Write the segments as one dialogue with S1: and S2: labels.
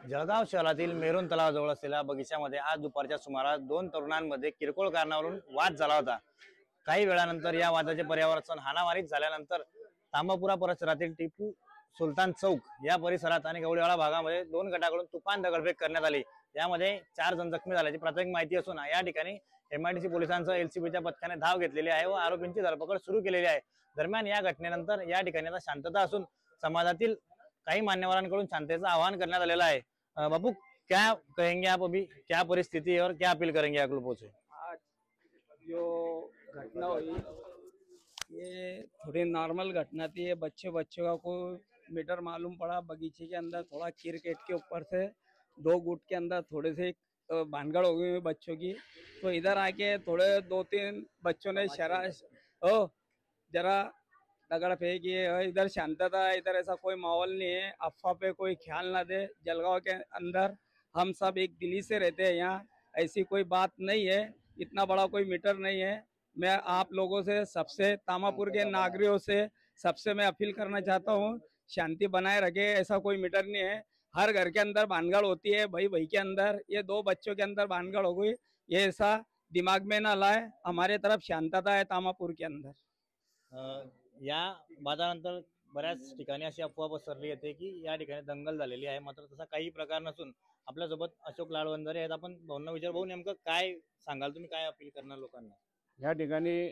S1: जळगाव शहरातील मेरून तलावाजवळ असलेल्या बगीच्यामध्ये आज दुपारच्या सुमारास दोन तरुणांमध्ये किरकोळ कारणावरून वाद झाला होता। काही वेळानंतर या वादाचे पर्यावरण हाणामारीत झाल्यानंतर तांबापुरा परिसरातील टिपू सुलतान चौक या परिसरात आणि गवळीवाडा भागामध्ये दोन गटाकडून तुफान दगडफेक करण्यात आली। यामध्ये 4 जण जखमी झाल्याची प्राथमिक माहिती असून या ठिकाणी MIDC पोलिसांसह LCBच्या पथकाने धाव घेतलेली आहे व आरोपींची धरपकड सुरू केलेली आहे। दरम्यान या घटनेनंतर या ठिकाणी आता शांतता असून समाजातील काही मान्यवरांकडून शांततेचं आवाहन करण्यात आलेलं आहे। बापू, क्या कहेंगे आप अभी, क्या परिस्थिति है और क्या अपील करेंगे आप लोगों से?
S2: आज जो घटना हुई ये थोड़ी नॉर्मल घटना थी। ये बच्चों का कोई मीटर मालूम पड़ा, बगीचे के अंदर थोड़ा क्रिकेट के ऊपर से 2 गुट के अंदर थोड़े से भानगड़ हो गई बच्चों की। तो इधर आके थोड़े 2-3 बच्चों ने जरा दगड़ फेंकी है। इधर शांतता है, इधर ऐसा कोई माहौल नहीं है। अफवाह पे कोई ख्याल ना दे। जलगांव के अंदर हम सब एक दिली से रहते हैं, यहाँ ऐसी कोई बात नहीं है। इतना बड़ा कोई मीटर नहीं है। मैं आप लोगों से, सबसे तामापुर के नागरिकों से सबसे मैं अपील करना चाहता हूँ, शांति बनाए रखे। ऐसा कोई मीटर नहीं है। हर घर के अंदर भानगड़ होती है, भाई के अंदर ये 2 बच्चों के अंदर भानगड़ हो गई। ये ऐसा दिमाग में ना लाए। हमारे तरफ शांतता है तामापुर के अंदर।
S1: या वादानंतर बऱ्याच ठिकाणी अशी अफवा पसरली येते की या ठिकाणी दंगल झालेली आहे, मात्र तसा काही प्रकार नसून आपल्यासोबत अशोक लाडवंदरे आहेत। आपण भाऊंना विचार, भाऊ नेमकं काय सांगाल, तुम्ही काय अपील करणार लोकांना?
S3: या ठिकाणी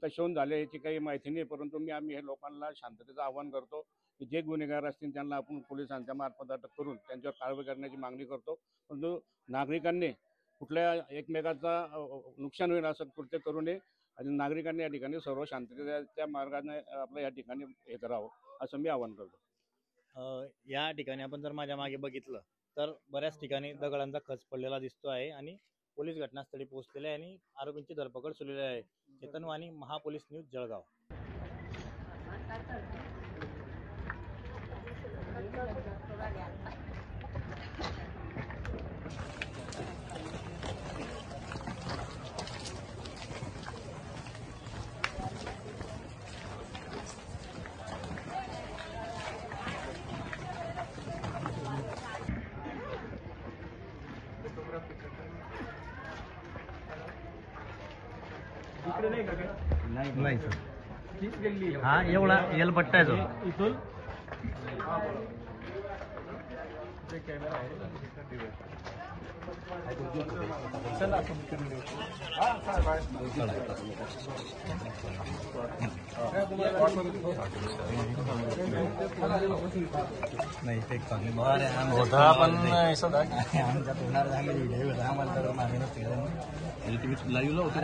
S3: कशाहून झाले याची काही माहिती नाही, परंतु आम्ही हे लोकांना शांततेचं आवाहन करतो की जे गुन्हेगार असतील त्यांना आपण पोलिसांच्या मार्फत अटक करून त्यांच्यावर कारवाई करण्याची मागणी करतो। परंतु नागरिकांनी कुठल्या एकमेकाचा नुकसान होईल असं कृत्य करू नये आणि नागरिकांनी या ठिकाणी सर्व शांततेच्या मार्गाने आपलं या ठिकाणी हे करावं असं मी आवाहन करतो।
S1: या ठिकाणी आपण जर माझ्या मागे बघितलं तर बऱ्याच ठिकाणी दगडांचा खच पडलेला दिसतो आहे आणि पोलीस घटनास्थळी पोहोचलेले आहे आणि आरोपींची धरपकड सुरू आहे। चेतन वाणी, महापोलीस न्यूज, जळगाव। नाही सर, हा एवढा एल पट्टा आहे तो इथून नाही ते चांगली होता पण असं आमच्या तोंडावर झालेली व्हिडिओ होता आम्हाला तर मागे नसते तुम्ही लाईव्हला होते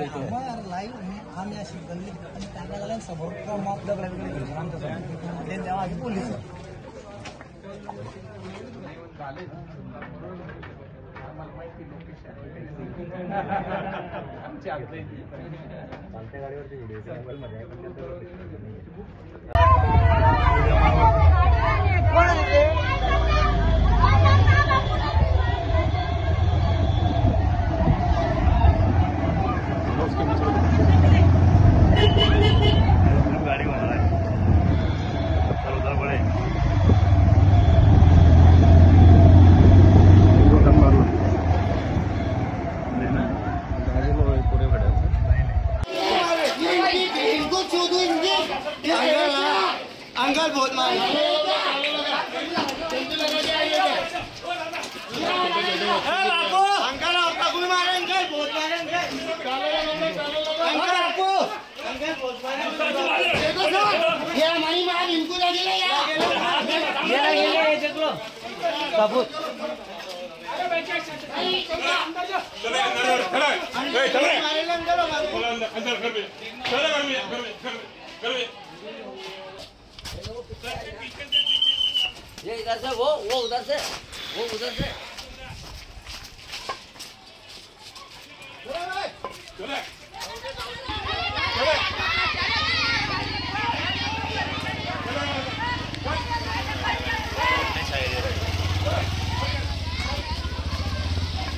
S1: लाईव्ह आम्ही अशी गल्ली आणि टाका झाला समोर मॉप दगडा आमच्या तेव्हा आधी पोलीस चालत्या गाडीवरती व्हिडिओ मोबाईलमध्ये गाड़ी बना रहा है, चलो उधर बढ़े। पूरे खड़े अंकल बहुत मार
S4: ये हमारी माँ इनको लगेगा
S1: सबूत
S4: ये इधर से वो उधर से वो उधर से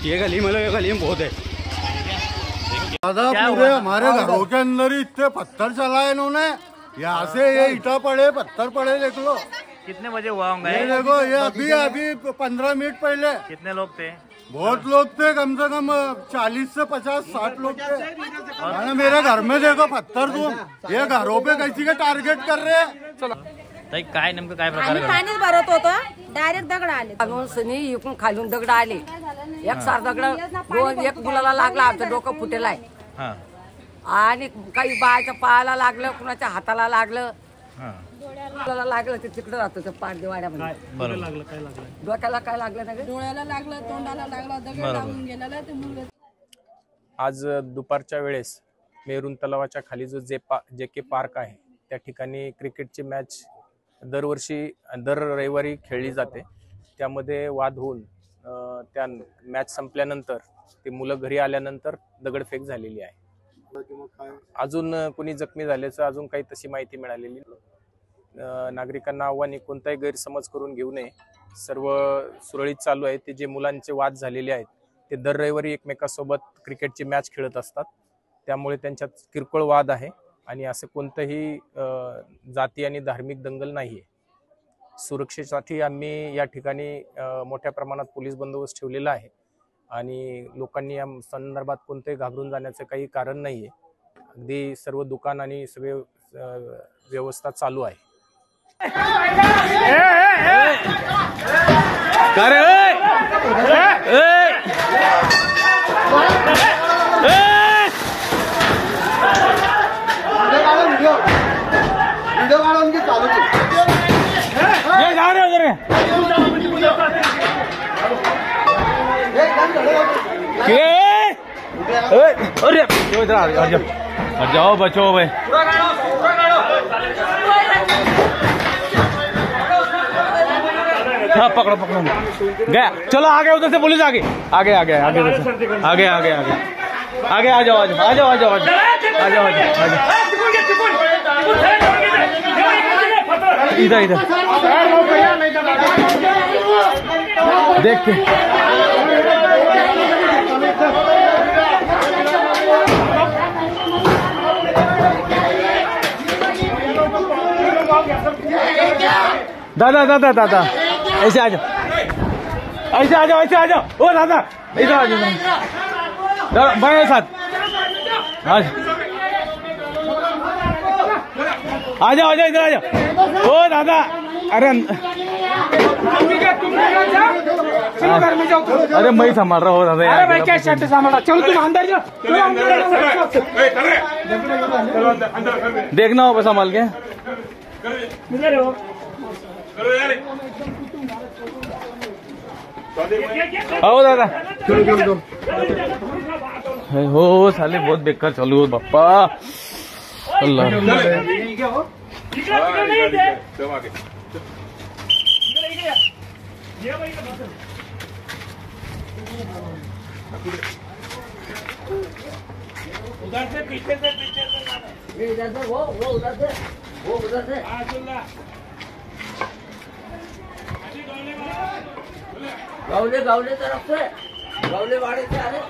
S1: ये गली में ये गली में बहुत है।
S5: दादा पूरे हमारे घरों के अंदर ही इतने पत्थर चलाए इन्होंने, यहाँ से ये ईटा पड़े पत्थर पड़े देख लो।
S1: कितने बजे हुआ होगा
S5: ये देखो ये अभी 15 मिनट पहले।
S1: कितने लोग थे?
S5: बहुत लोग थे, कम से कम 40 से 50-60 लोग थे। मैंने मेरे घर में देखो पत्थर, तुम ये घरों पे कैसी का टारगेट कर रहे हैं।
S1: ताई काय नेमकं काय प्रकार
S6: आम्ही पाणीच भरत होतो, डायरेक्ट दगड आले.
S7: इकडून खालून दगड आले, एक सार दगड एक मुलाला लागला, आमचं डोकं फुटेल आहे.
S1: हा
S7: आणि काही बायच्या पायाला लागलं, कुणाच्या हाताला लागलं,
S1: हा
S7: मुलाला लागलं ते तिकडे राहतो त्या पारदेवाड्यामध्ये.
S1: बरोबर.
S7: डोक्याला काय लागलं ना ग?
S6: डोळ्याला लागलं, तोंडाला लागला, दगड लागून गेलेला ते मुलगा.
S8: आज दुपारच्या वेळेस मेरून तलावाच्या खाली जो JK पार्क आहे त्या ठिकाणी क्रिकेटची मॅच दर रविवारी खेळली जाते. त्यामध्ये वाद होऊन त्या मॅच संपल्यानंतर ते मुलं घरी आल्यानंतर दगडफेक झालेली आहे. अजून कोणी जखमी झाल्याचं अजून काही तशी माहिती मिळालेली. नागरिकांना आव्हान आहे कोणताही गैरसमज करून घेऊ नये. सर्व सुरळीत चालू आहे. ते जे मुलांचे वाद झालेले आहेत ते दर रविवारी एकमेकांसोबत क्रिकेटची मॅच खेळत असतात, त्यामुळे त्यांच्यात किरकोळ वाद आहे आणि असं कोणतंही जाती आणि धार्मिक दंगल नाहीये. सुरक्षेसाठी आम्ही या ठिकाणी मोठ्या प्रमाणात पोलीस बंदोबस्त ठेवलेला आहे आणि लोकांनी या संदर्भात कोणतेही घाबरून जाण्याचं काही कारण नाहीये. अगदी सर्व दुकान आणि सगळे व्यवस्था चालू आहे.
S5: व्हिडिओ काढून की चालू
S1: जाओ बचो भाई. हाँ पकड़ो पकड़ो गया. चलो आगे उधर से पुलिस आगे आगे आगे आगे आगे आगे आगे आगे आ जाओ आ जाओ आ जाओ आ जाओ आ जाओ आ जाओ इधर इधर देख के दादा दादा दादा ऐसे आ जाओ ऐसे आ जाओ ऐसे आ जाओ. ओ दादा इधर आ जाओ मेरे साथ आ जाओ इधर आ जाओ. ओ दादा अरे अरे मैं संभाल रहा हूँ दादा. अरे भाई क्या शर्ट संभाल रहा. चलो तुम अंदर जाओ. देखना हो संभाल के. आओ दादा. हो साले बहुत बेकार चालू हो बाप्पा. अल्लाह
S4: उधर से पीछे से इधर से वो उधर से गावले तरफ से गावले वाड़े से आ रहे.